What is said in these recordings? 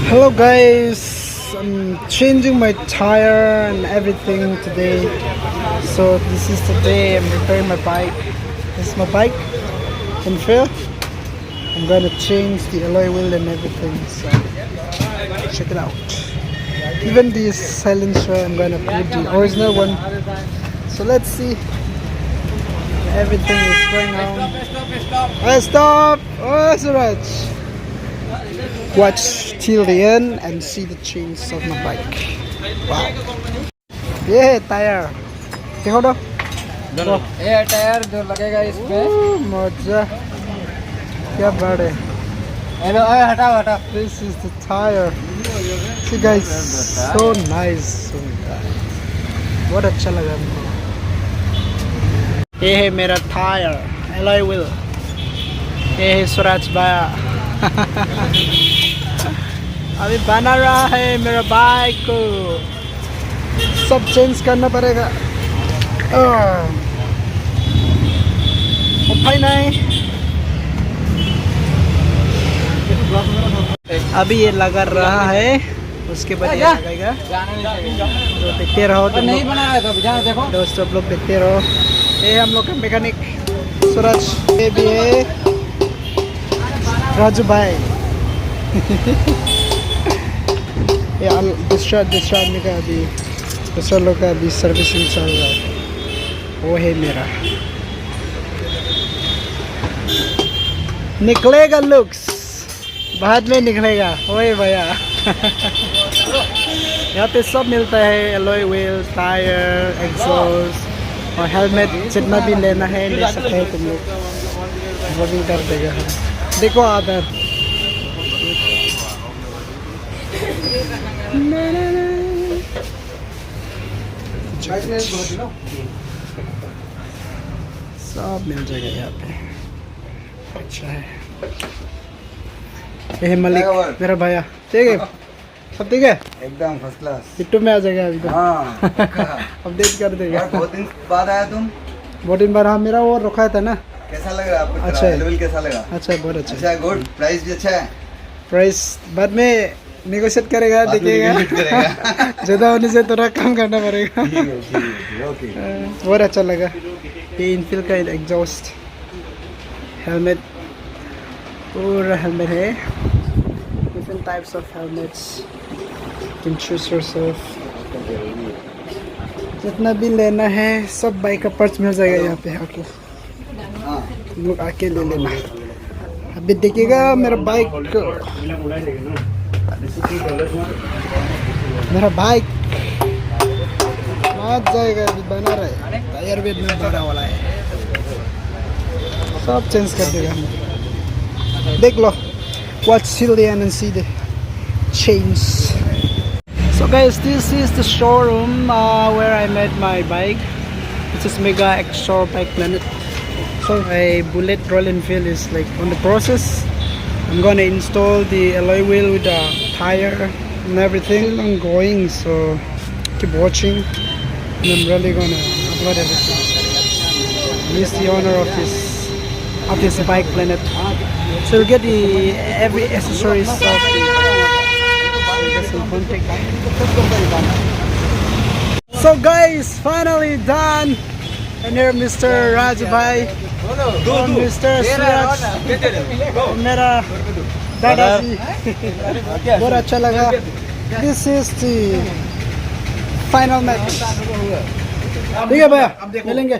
Hello guys, I'm changing my tire and everything today. So this is the day I'm repairing my bike. This is my bike, Enfield. I'm gonna change the alloy wheel and everything, so check it out. Even the silencer, I'm gonna put the original one. So let's see. Everything is going on. Hey, stop! Oh, Suraj! Watch till the end and see the change of my bike. Wow! Yeah, tire. देखो तो. ये tyre जो लगेगा इसमें मजा. क्या बात है. हेलो हटाओ हटाओ. This is the tire. See guys, so nice. So nice. बहुत अच्छा लगा मुझे. ये है मेरा टायर, alloy wheel. ये है सूरज भाया. अभी बना रहा है मेरा बाइक को. सब चेंज करना पड़ेगा. भाई नहीं. अभी ये लगा रहा है, उसके बाद ये लगेगा. तो देखते रहो. तो नहीं बना है तो देखो दोस्तों, लोग देखते रहो. ये हम लोग का मैकेनिक सूरज. ये भी है राजू भाई. ये दूसरा आदमी का अभी, दूसरा लोग का अभी सर्विसिंग चल रहा है. वो है मेरा. निकलेगा लुक्स, बाद में निकलेगा. ओए भैया. यहाँ पे सब मिलता है. एलॉय व्हील, टायर, एग्जॉस्ट और हेलमेट. जितना भी लेना है ले सकते हैं तुम लोग. वो भी कर देगा. देखो आदर. सब मिल जाएगा यहाँ पे. अच्छा है. ये मलिक मेरा भैया. ठीक है, सब ठीक है एकदम फर्स्ट क्लास. यूट्यूब में आ जाएगा अभी तो. हाँ अपडेट कर देगा. बहुत दिन बाद आया तुम. बहुत दिन बाद. हाँ, मेरा वो रखा था ना. कैसा लग रहा है आपको? अच्छा लेवल कैसा लगा? अच्छा, बहुत अच्छा. अच्छा गुड. प्राइस भी अच्छा है. प्राइस बाद में नेगोशिएट करेगा. देखिएगा. ज़्यादा होने से थोड़ा कम करना पड़ेगा. ओके. बहुत अच्छा लगा. ये इनफील्ड का एग्जॉस्ट, हेलमेट, पूरा हेलमेट है. Different types of helmets. Can choose yourself. जितना भी लेना है सब बाइक का पार्ट्स मिल जाएगा यहाँ पे आके. तुम लोग आके ले लेना. अभी देखिएगा मेरा बाइक को. मेरा बाइक मत जाएगा. अभी बना रहा है. टायर भी नहीं बना वाला है. सब चेंज कर देगा. देख लो. Watch till the end and see the change. So guys, this is the showroom where I made my bike. This is Mega Extra Bike Planet. So my Bullet Royal Enfield is like on the process. I'm gonna install the alloy wheel with the tire and everything. I'm going, so keep watching. And I'm really gonna upload everything. He's the owner of this bike planet. So we'll get every accessories of the. So guys, finally done. And here Mr. Rajbhai, Mr. Suraj, मेरा दादाजी. बहुत अच्छा लगा. This is the final match. ठीक है भैया, मिलेंगे.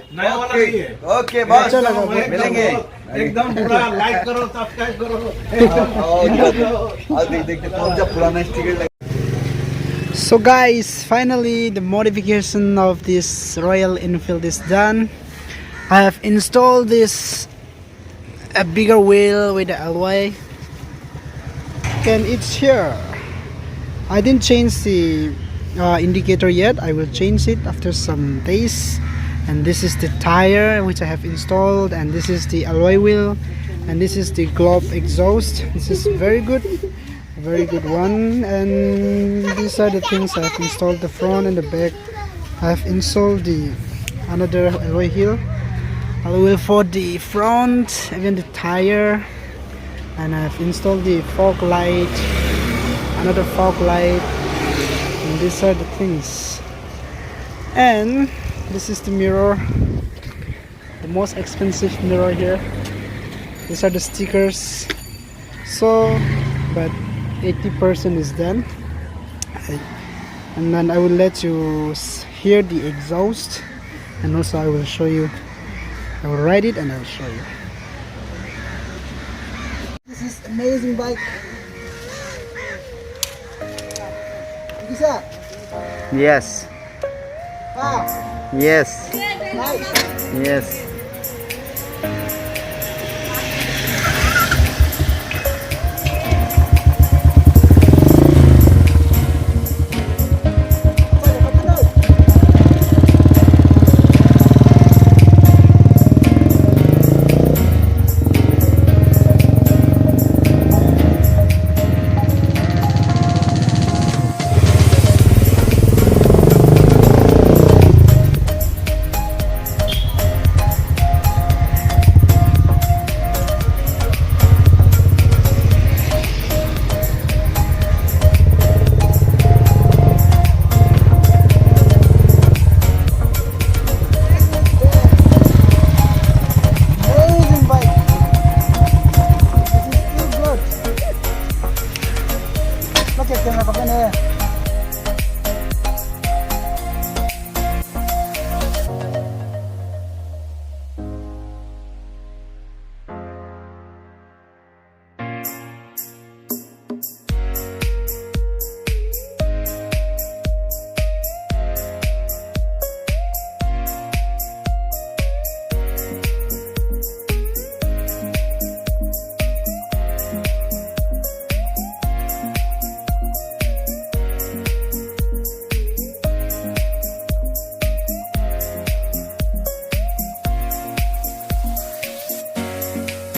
Okay बहुत अच्छा लगा. मिलेंगे. एकदम पूरा लाइक करो, सब्सक्राइब करो. देखते कौन सा पुराना sticker. So guys, finally the modification of this Royal Enfield is done. I have installed a bigger wheel with the alloy, and it's here. I didn't change the indicator yet. I will change it after some days. And this is the tire which I have installed, and this is the alloy wheel, and this is the globe exhaust. This is very good one. And these are the things I have installed. The front and the back. I have installed the another alloy wheel for the front, even the tire, and I've installed the fog light another fog light, and these are the things. And this is the mirror, the most expensive mirror here. These are the stickers. So, but 80% is done. And then I will let you hear the exhaust, and also I will show you. I will ride it and I will show you. This is amazing bike. Bisa? Yes. Wow. Yes. Nice. Yes.